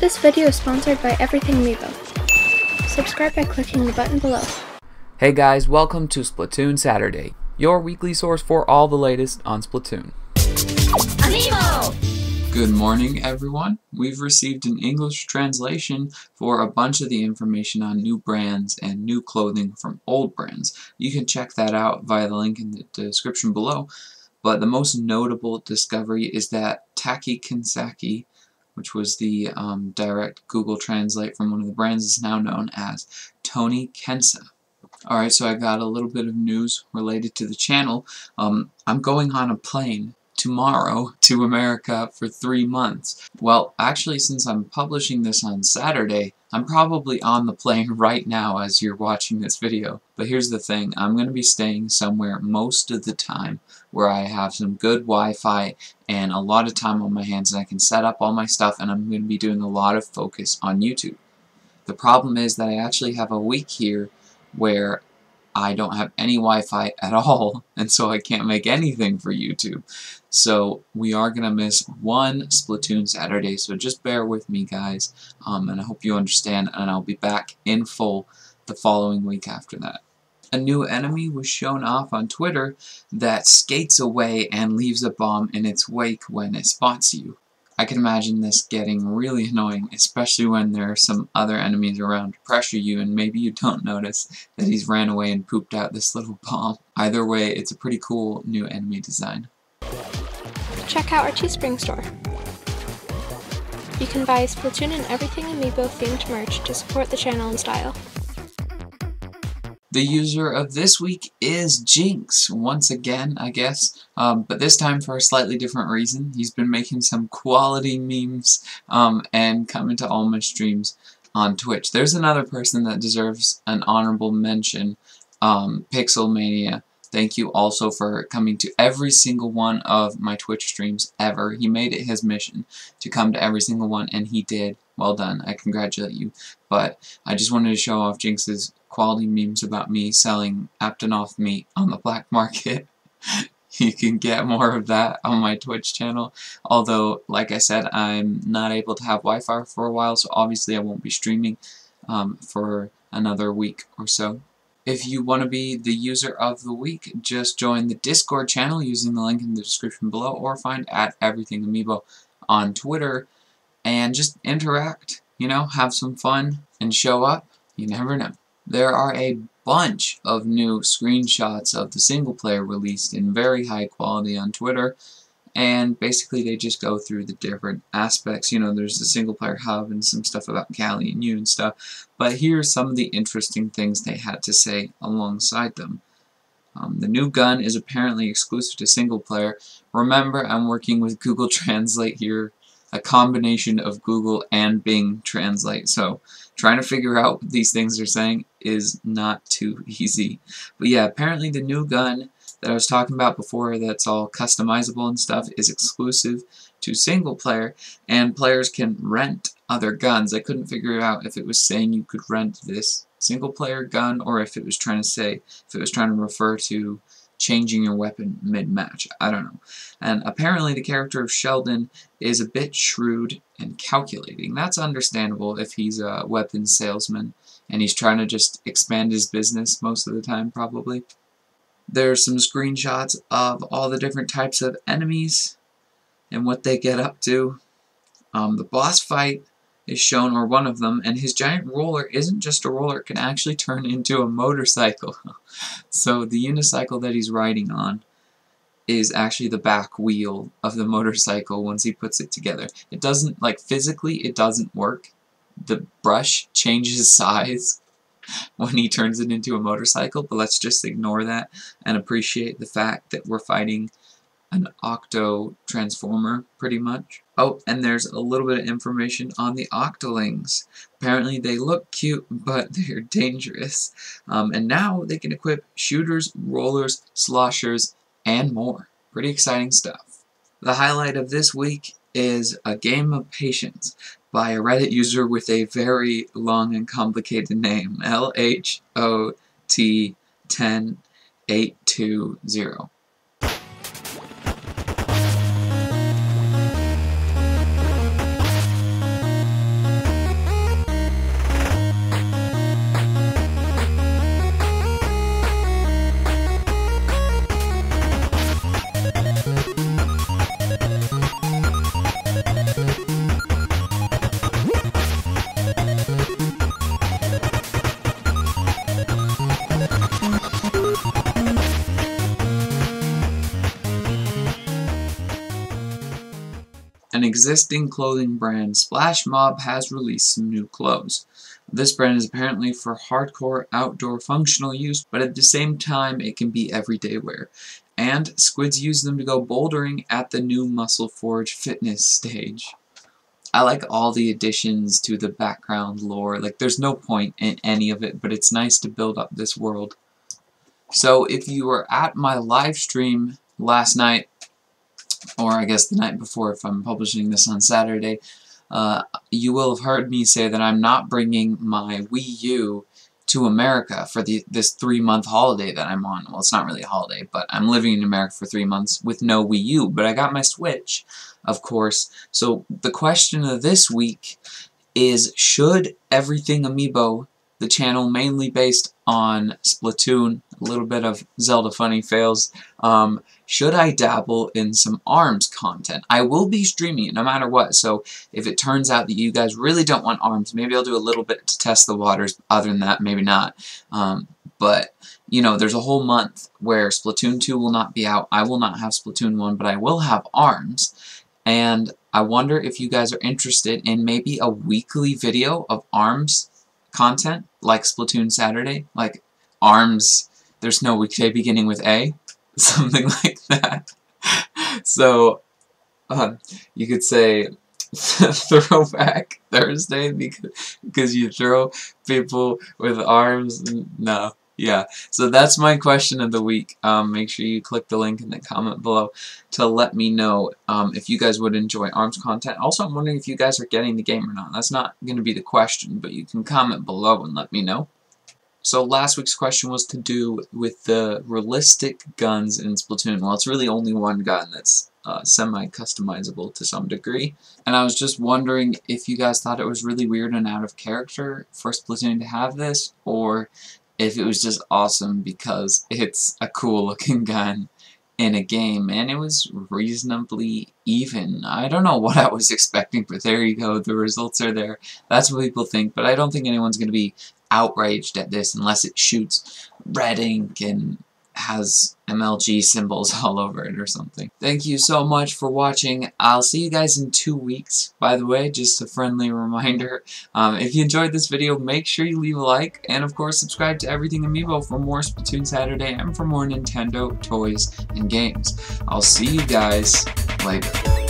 This video is sponsored by Everything AMIIBO. Subscribe by clicking the button below. Hey guys, welcome to Splatoon Saturday, your weekly source for all the latest on Splatoon. AMIIBO! Good morning, everyone. We've received an English translation for a bunch of the information on new brands and new clothing from old brands. You can check that out via the link in the description below. But the most notable discovery is that Taki Kinsaki, which was the direct Google Translate from one of the brands, is now known as Tony Kensa. Alright, so I got a little bit of news related to the channel. I'm going on a plane tomorrow to America for 3 months. Well, actually, since I'm publishing this on Saturday, I'm probably on the plane right now as you're watching this video. But here's the thing, I'm going to be staying somewhere most of the time where I have some good Wi-Fi and a lot of time on my hands and I can set up all my stuff, and I'm going to be doing a lot of focus on YouTube. The problem is that I actually have a week here where I don't have any Wi-Fi at all, and so I can't make anything for YouTube. So we are going to miss one Splatoon Saturday, so just bear with me, guys, and I hope you understand, and I'll be back in full the following week after that. A new enemy was shown off on Twitter that skates away and leaves a bomb in its wake when it spots you. I can imagine this getting really annoying, especially when there are some other enemies around to pressure you and maybe you don't notice that he's ran away and pooped out this little bomb. Either way, it's a pretty cool new enemy design. Check out our Teespring store. You can buy Splatoon and Everything AMIIBO themed merch to support the channel and style. The user of this week is Jinx, once again, I guess, but this time for a slightly different reason. He's been making some quality memes and coming to all my streams on Twitch. There's another person that deserves an honorable mention, Pixelmania. Thank you also for coming to every single one of my Twitch streams ever. He made it his mission to come to every single one, and he did. Well done. I congratulate you. But I just wanted to show off Jinx's quality memes about me selling Aptonoff meat on the black market. You can get more of that on my Twitch channel. Although, like I said, I'm not able to have Wi-Fi for a while, so obviously I won't be streaming for another week or so. If you want to be the user of the week, just join the Discord channel using the link in the description below, or find @EverythingAMIIBO on Twitter and just interact, you know, have some fun and show up. You never know. There are a bunch of new screenshots of the single player released in very high quality on Twitter, and basically they just go through the different aspects. You know, there's the single player hub and some stuff about Callie and you and stuff, but here's some of the interesting things they had to say alongside them. The new gun is apparently exclusive to single player. Remember, I'm working with Google Translate here, a combination of Google and Bing Translate, so trying to figure out what these things are saying is not too easy. But yeah, apparently the new gun that I was talking about before that's all customizable and stuff is exclusive to single player, and players can rent other guns. I couldn't figure out if it was saying you could rent this single player gun or if it was trying to refer to changing your weapon mid-match. I don't know. And apparently the character of Sheldon is a bit shrewd and calculating. That's understandable if he's a weapons salesman and he's trying to just expand his business most of the time, probably. There's some screenshots of all the different types of enemies and what they get up to. The boss fight is shown, or one of them, and his giant roller isn't just a roller, it can actually turn into a motorcycle. So the unicycle that he's riding on is actually the back wheel of the motorcycle once he puts it together. It doesn't, like, physically it doesn't work. The brush changes size when he turns it into a motorcycle, but let's just ignore that and appreciate the fact that we're fighting an Octo Transformer, pretty much. Oh, and there's a little bit of information on the Octolings. Apparently they look cute, but they're dangerous. And now they can equip shooters, rollers, sloshers, and more. Pretty exciting stuff. The highlight of this week is A Game of Patience by a Reddit user with a very long and complicated name, LHOT10820. existing clothing brand Splash Mob has released some new clothes. This brand is apparently for hardcore outdoor functional use, but at the same time it can be everyday wear. And squids use them to go bouldering at the new Muscle Forge fitness stage. I like all the additions to the background lore. Like, there's no point in any of it, but it's nice to build up this world. So if you were at my live stream last night, or I guess the night before if I'm publishing this on Saturday, you will have heard me say that I'm not bringing my Wii U to America for this 3-month holiday that I'm on. Well, it's not really a holiday, but I'm living in America for 3 months with no Wii U, but I got my Switch, of course. So the question of this week is, should Everything AMIIBO, the channel mainly based on Splatoon, a little bit of Zelda funny fails, should I dabble in some ARMS content? I will be streaming it no matter what, so if it turns out that you guys really don't want ARMS, maybe I'll do a little bit to test the waters. Other than that, maybe not. But, you know, there's a whole month where Splatoon 2 will not be out. I will not have Splatoon 1, but I will have ARMS. And I wonder if you guys are interested in maybe a weekly video of ARMS content, like Splatoon Saturday, like ARMS, there's no weekday beginning with A, something like that. So, you could say Throwback Thursday because you throw people with arms. No. Yeah, so that's my question of the week. Make sure you click the link in the comment below to let me know if you guys would enjoy ARMS content. Also, I'm wondering if you guys are getting the game or not. That's not going to be the question, but you can comment below and let me know. So last week's question was to do with the realistic guns in Splatoon. Well, it's really only one gun that's semi-customizable to some degree. And I was just wondering if you guys thought it was really weird and out of character for Splatoon to have this, or if it was just awesome because it's a cool looking gun in a game, and it was reasonably even. I don't know what I was expecting, but there you go, the results are there. That's what people think, but I don't think anyone's going to be outraged at this unless it shoots red ink and has MLG symbols all over it or something. Thank you so much for watching. I'll see you guys in 2 weeks, by the way, just a friendly reminder. If you enjoyed this video, make sure you leave a like, and of course subscribe to Everything AMIIBO for more Splatoon Saturday and for more Nintendo toys and games. I'll see you guys later.